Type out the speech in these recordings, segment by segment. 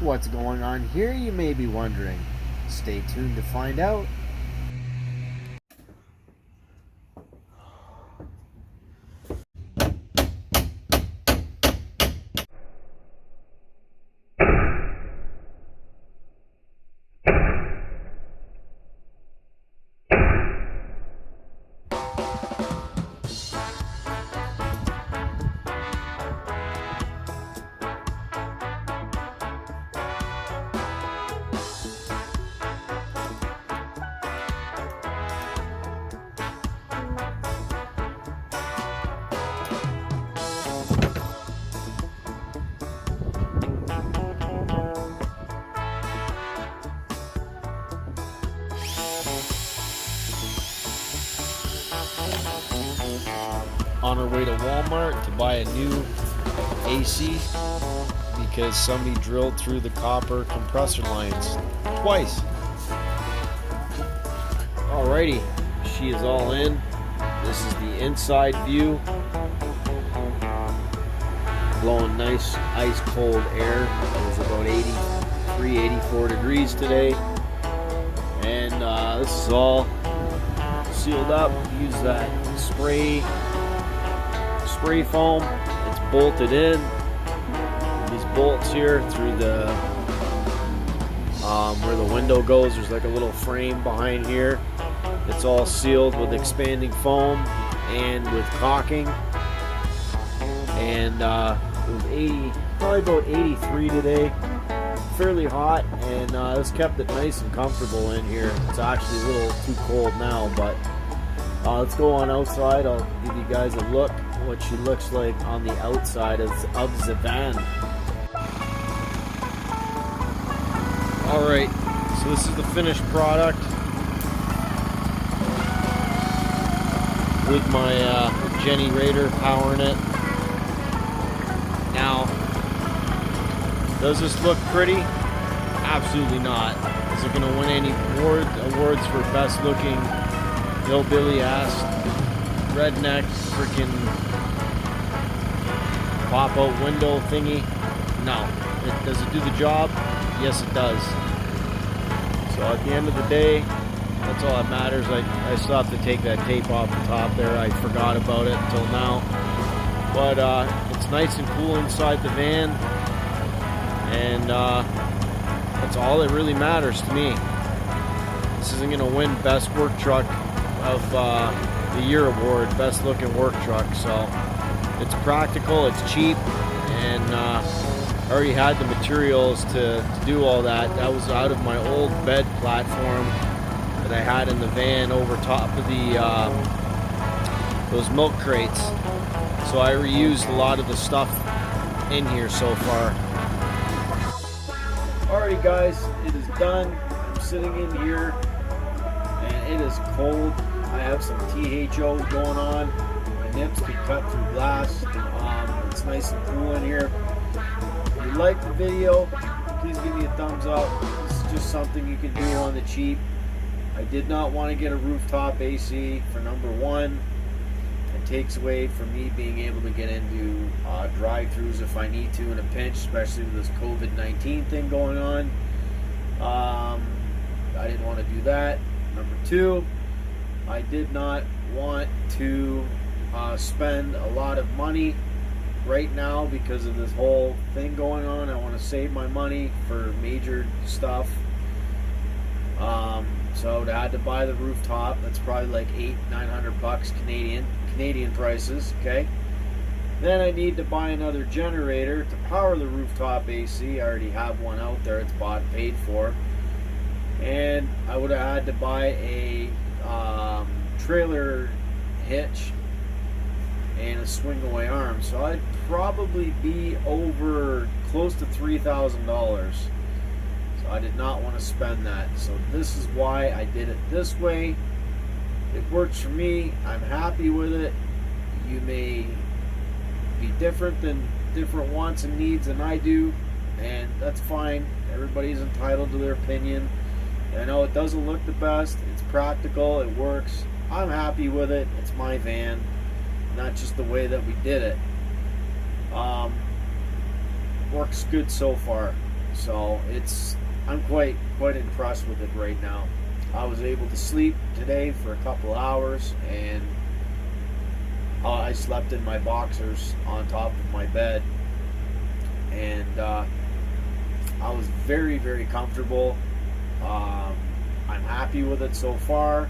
What's going on here, you may be wondering. Stay tuned to find out. On our way to Walmart to buy a new AC because somebody drilled through the copper compressor lines twice. Alrighty, she is all in. This is the inside view. Blowing nice ice cold air. It was about 83, 84 degrees today. And this is all sealed up. Use that spray foam. It's bolted in. These bolts here through the where the window goes, there's like a little frame behind here. It's all sealed with expanding foam and with caulking. And it was probably about 83 today. Fairly hot, and this kept it nice and comfortable in here. It's actually a little too cold now, but let's go on outside. I'll give you guys a look what she looks like on the outside of the van. Alright, so this is the finished product with my Jenny Raider powering it. Now, does this look pretty? Absolutely not. Is it going to win any awards for best looking hillbilly ass redneck freaking pop out window thingy? No. Does it do the job? Yes, it does. So at the end of the day, that's all that matters. I still have to take that tape off the top there. I forgot about it until now. But it's nice and cool inside the van, and that's all that really matters to me. This isn't going to win best work truck of the year award, best looking work truck. So it's practical, it's cheap, and I already had the materials to do all that. That was out of my old bed platform that I had in the van over top of the those milk crates. So I reused a lot of the stuff in here so far. Alrighty guys, it is done. I'm sitting in here and it is cold. I have some THOs going on. My nips can cut through glass. It's nice and cool in here. If you like the video, please give me a thumbs up. This is just something you can do on the cheap. I did not want to get a rooftop AC for number one. It takes away from me being able to get into drive-thrus if I need to in a pinch, especially with this COVID-19 thing going on. I didn't want to do that. Number two, I did not want to spend a lot of money right now because of this whole thing going on. I want to save my money for major stuff. So I had to buy the rooftop. That's probably like $800-900 Canadian prices. Okay. Then I need to buy another generator to power the rooftop AC. I already have one out there. It's bought and paid for. And I would have had to buy a trailer hitch and a swing away arm. So I'd probably be over close to $3,000. So I did not want to spend that. So this is why I did it this way. It works for me. I'm happy with it. You may be different wants and needs than I do, and that's fine. Everybody's entitled to their opinion. I know it doesn't look the best. It's practical. It works. I'm happy with it. It's my van, not just the way that we did it. Works good so far. So I'm quite impressed with it right now. I was able to sleep today for a couple hours, and I slept in my boxers on top of my bed, and I was very, very comfortable. I'm happy with it so far.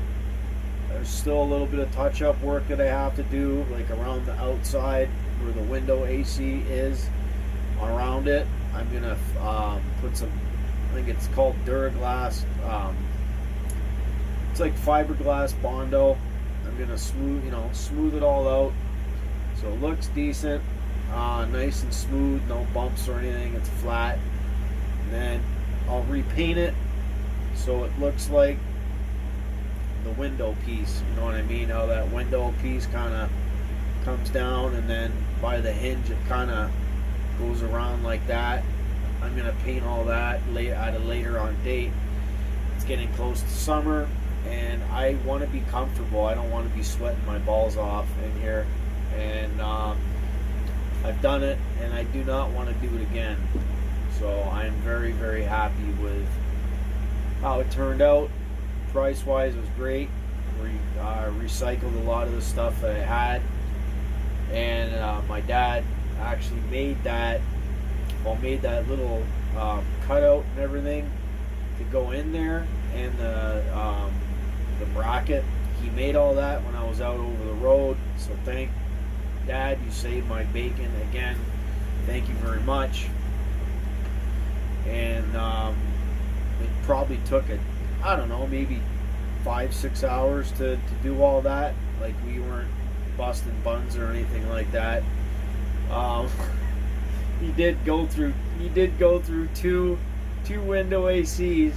There's still a little bit of touch-up work that I have to do, like around the outside where the window AC is. Around it, I'm gonna put some, I think it's called Duraglass. It's like fiberglass Bondo. I'm gonna smooth it all out so it looks decent, nice and smooth, no bumps or anything. It's flat. And then I'll repaint it so it looks like the window piece. You know what I mean? How that window piece kind of comes down, and then by the hinge it kind of goes around like that. I'm gonna paint all that at a later on date. It's getting close to summer, and I want to be comfortable. I don't want to be sweating my balls off in here, and I've done it, and I do not want to do it again. So I'm very, very happy with how it turned out. Price wise, it was great. Recycled a lot of the stuff that I had, and my dad actually made that little cutout and everything to go in there, and the bracket. He made all that when I was out over the road. So thank Dad, you saved my bacon again. Thank you very much. And it probably took I don't know, maybe 5-6 hours to do all that. Like, we weren't busting buns or anything like that. He did go through two window ACs.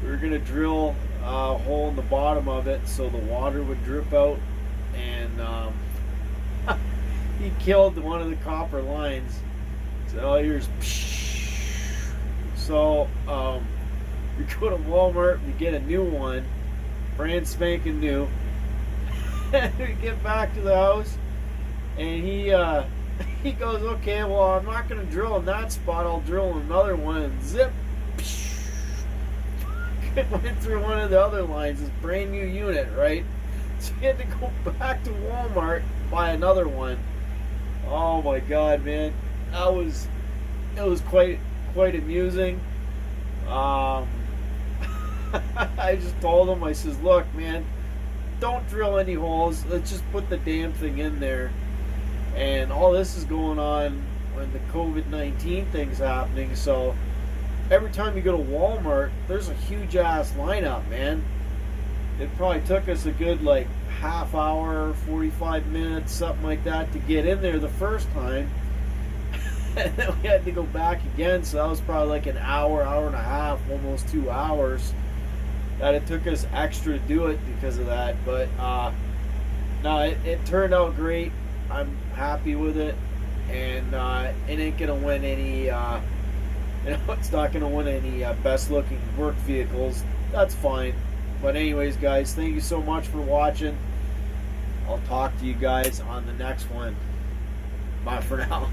We were gonna drill a hole in the bottom of it so the water would drip out, and he killed one of the copper lines. So here's so you go to Walmart and you get a new one, brand spanking new. And we get back to the house, and he goes, okay, well, I'm not going to drill in that spot. I'll drill another one, and zip. Went through one of the other lines, this brand new unit, right? So he had to go back to Walmart and buy another one. Oh my God, man, it was quite amusing. I just told him, I says, look, man, don't drill any holes. Let's just put the damn thing in there. And all this is going on when the COVID-19 thing's happening. So every time you go to Walmart, there's a huge ass lineup, man. It probably took us a good like half hour, 45 minutes, something like that, to get in there the first time. And then we had to go back again, so that was probably like an hour and a half, almost 2 hours that it took us extra to do it because of that. But no, it turned out great. I'm happy with it, and it ain't gonna win any it's not gonna win any best looking work vehicles. That's fine. But anyways, guys, thank you so much for watching. I'll talk to you guys on the next one. Bye for now.